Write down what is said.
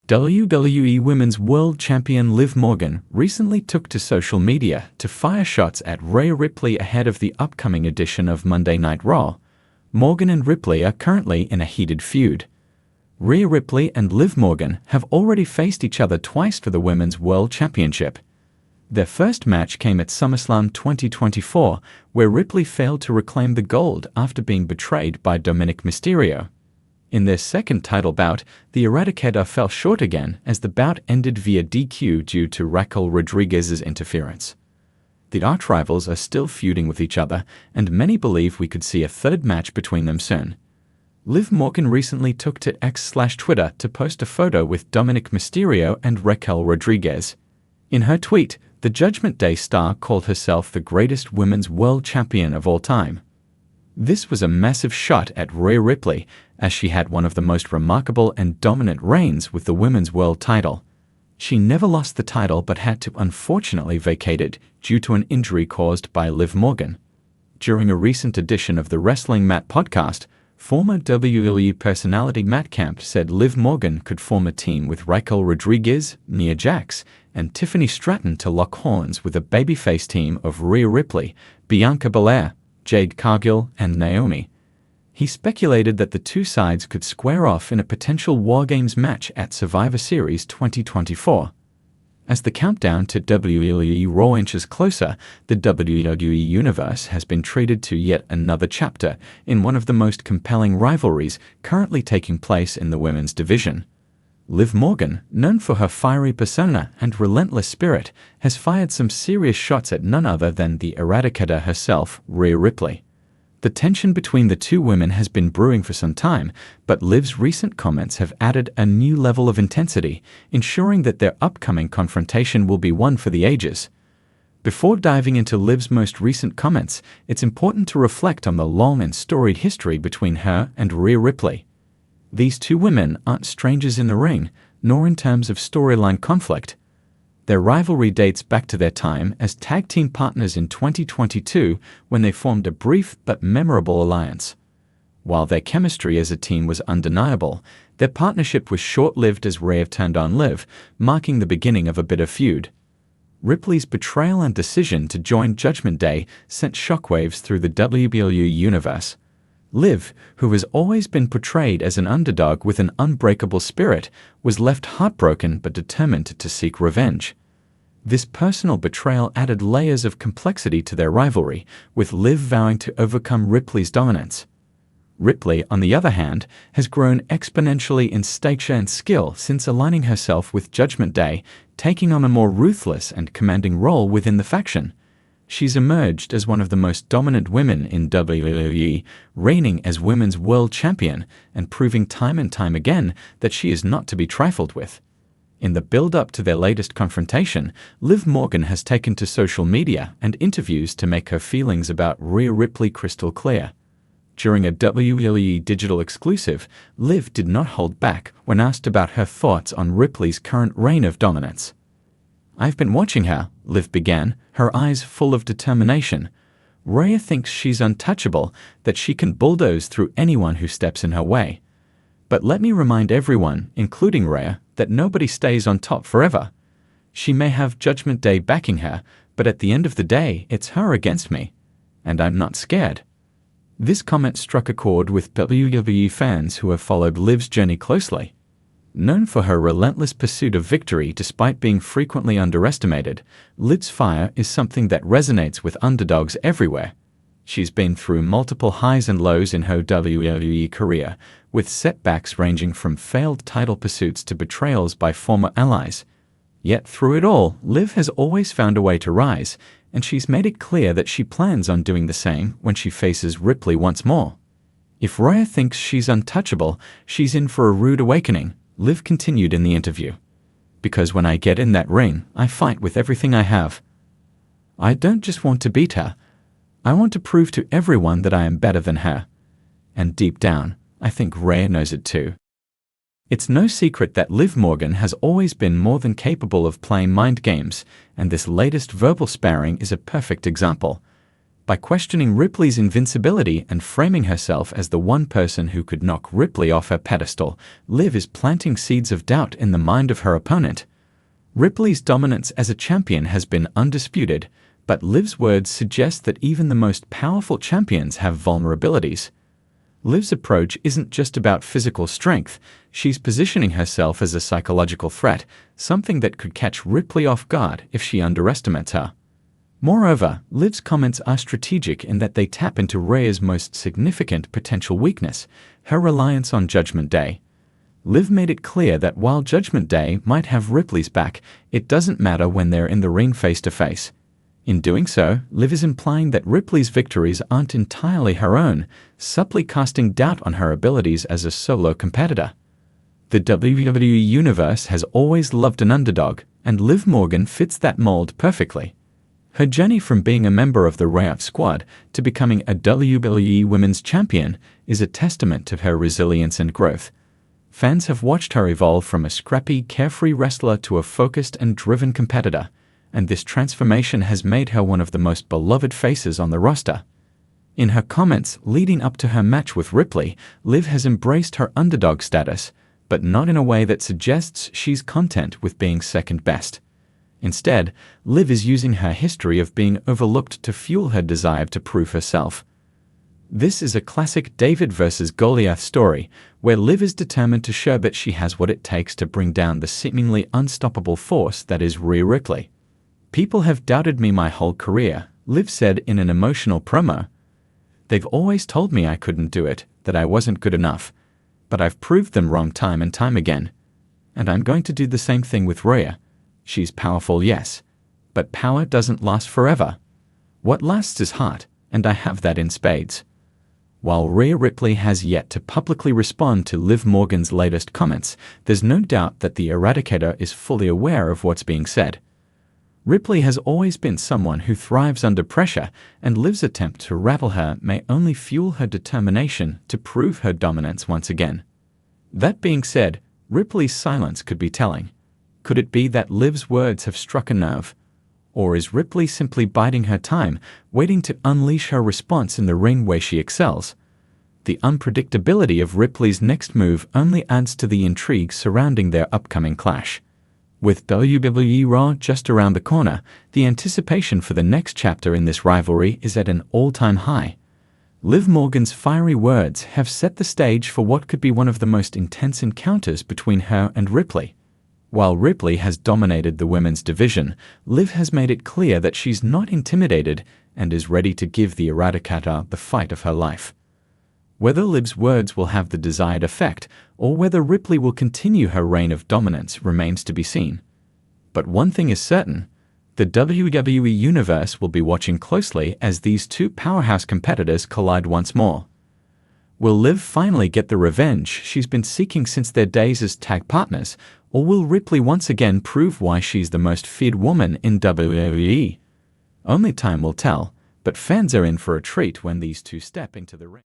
WWE Women's World Champion Liv Morgan recently took to social media to fire shots at Rhea Ripley ahead of the upcoming edition of Monday Night Raw. Morgan and Ripley are currently in a heated feud. Rhea Ripley and Liv Morgan have already faced each other twice for the Women's World Championship. Their first match came at SummerSlam 2024, where Ripley failed to reclaim the gold after being betrayed by Dominic Mysterio. In their second title bout, the Eradicator fell short again as the bout ended via DQ due to Raquel Rodriguez's interference. The arch-rivals are still feuding with each other, and many believe we could see a third match between them soon. Liv Morgan recently took to X/Twitter to post a photo with Dominic Mysterio and Raquel Rodriguez. In her tweet, the Judgment Day star called herself the greatest women's world champion of all time. This was a massive shot at Rhea Ripley, as she had one of the most remarkable and dominant reigns with the women's world title. She never lost the title but had to unfortunately vacate it due to an injury caused by Liv Morgan. During a recent edition of the Wrestling Mat podcast, former WWE personality Matt Camp said Liv Morgan could form a team with Raquel Rodriguez, Nia Jax, and Tiffany Stratton to lock horns with a babyface team of Rhea Ripley, Bianca Belair, Jade Cargill, and Naomi. He speculated that the two sides could square off in a potential War Games match at Survivor Series 2024. As the countdown to WWE RAW inches closer, the WWE Universe has been treated to yet another chapter in one of the most compelling rivalries currently taking place in the women's division. Liv Morgan, known for her fiery persona and relentless spirit, has fired some serious shots at none other than the Eradicator herself, Rhea Ripley. The tension between the two women has been brewing for some time, but Liv's recent comments have added a new level of intensity, ensuring that their upcoming confrontation will be one for the ages. Before diving into Liv's most recent comments, it's important to reflect on the long and storied history between her and Rhea Ripley. These two women aren't strangers in the ring, nor in terms of storyline conflict. Their rivalry dates back to their time as tag team partners in 2022 when they formed a brief but memorable alliance. While their chemistry as a team was undeniable, their partnership was short-lived as Rhea turned on Liv, marking the beginning of a bitter feud. Ripley's betrayal and decision to join Judgment Day sent shockwaves through the WWE Universe. Liv, who has always been portrayed as an underdog with an unbreakable spirit, was left heartbroken but determined to seek revenge. This personal betrayal added layers of complexity to their rivalry, with Liv vowing to overcome Ripley's dominance. Ripley, on the other hand, has grown exponentially in stature and skill since aligning herself with Judgment Day, taking on a more ruthless and commanding role within the faction. She's emerged as one of the most dominant women in WWE, reigning as Women's World Champion and proving time and time again that she is not to be trifled with. In the build-up to their latest confrontation, Liv Morgan has taken to social media and interviews to make her feelings about Rhea Ripley crystal clear. During a WWE digital exclusive, Liv did not hold back when asked about her thoughts on Ripley's current reign of dominance. "I've been watching her," Liv began, her eyes full of determination. "Rhea thinks she's untouchable, that she can bulldoze through anyone who steps in her way. But let me remind everyone, including Rhea, that nobody stays on top forever. She may have Judgment Day backing her, but at the end of the day, it's her against me. And I'm not scared." This comment struck a chord with WWE fans who have followed Liv's journey closely. Known for her relentless pursuit of victory despite being frequently underestimated, Liv's fire is something that resonates with underdogs everywhere. She's been through multiple highs and lows in her WWE career, with setbacks ranging from failed title pursuits to betrayals by former allies. Yet through it all, Liv has always found a way to rise, and she's made it clear that she plans on doing the same when she faces Ripley once more. If Rhea thinks she's untouchable, she's in for a rude awakening, Liv continued in the interview. "Because when I get in that ring, I fight with everything I have. I don't just want to beat her. I want to prove to everyone that I am better than her. And deep down, I think Rhea knows it too." It's no secret that Liv Morgan has always been more than capable of playing mind games, and this latest verbal sparring is a perfect example. By questioning Ripley's invincibility and framing herself as the one person who could knock Ripley off her pedestal, Liv is planting seeds of doubt in the mind of her opponent. Ripley's dominance as a champion has been undisputed, but Liv's words suggest that even the most powerful champions have vulnerabilities. Liv's approach isn't just about physical strength, she's positioning herself as a psychological threat, something that could catch Ripley off guard if she underestimates her. Moreover, Liv's comments are strategic in that they tap into Rhea's most significant potential weakness, her reliance on Judgment Day. Liv made it clear that while Judgment Day might have Ripley's back, it doesn't matter when they're in the ring face-to-face. In doing so, Liv is implying that Ripley's victories aren't entirely her own, subtly casting doubt on her abilities as a solo competitor. The WWE Universe has always loved an underdog, and Liv Morgan fits that mold perfectly. Her journey from being a member of the RAW squad to becoming a WWE Women's Champion is a testament to her resilience and growth. Fans have watched her evolve from a scrappy, carefree wrestler to a focused and driven competitor, and this transformation has made her one of the most beloved faces on the roster. In her comments leading up to her match with Ripley, Liv has embraced her underdog status, but not in a way that suggests she's content with being second best. Instead, Liv is using her history of being overlooked to fuel her desire to prove herself. This is a classic David versus Goliath story, where Liv is determined to show that she has what it takes to bring down the seemingly unstoppable force that is Rhea Ripley. "People have doubted me my whole career," Liv said in an emotional promo. "They've always told me I couldn't do it, that I wasn't good enough. But I've proved them wrong time and time again. And I'm going to do the same thing with Rhea. She's powerful, yes. But power doesn't last forever. What lasts is heart, and I have that in spades." While Rhea Ripley has yet to publicly respond to Liv Morgan's latest comments, there's no doubt that the Eradicator is fully aware of what's being said. Ripley has always been someone who thrives under pressure, and Liv's attempt to rattle her may only fuel her determination to prove her dominance once again. That being said, Ripley's silence could be telling. Could it be that Liv's words have struck a nerve? Or is Ripley simply biding her time, waiting to unleash her response in the ring where she excels? The unpredictability of Ripley's next move only adds to the intrigue surrounding their upcoming clash. With WWE RAW just around the corner, the anticipation for the next chapter in this rivalry is at an all-time high. Liv Morgan's fiery words have set the stage for what could be one of the most intense encounters between her and Ripley. While Ripley has dominated the women's division, Liv has made it clear that she's not intimidated and is ready to give the Eradicator the fight of her life. Whether Liv's words will have the desired effect, or whether Ripley will continue her reign of dominance remains to be seen. But one thing is certain, the WWE Universe will be watching closely as these two powerhouse competitors collide once more. Will Liv finally get the revenge she's been seeking since their days as tag partners, or will Ripley once again prove why she's the most feared woman in WWE? Only time will tell, but fans are in for a treat when these two step into the ring.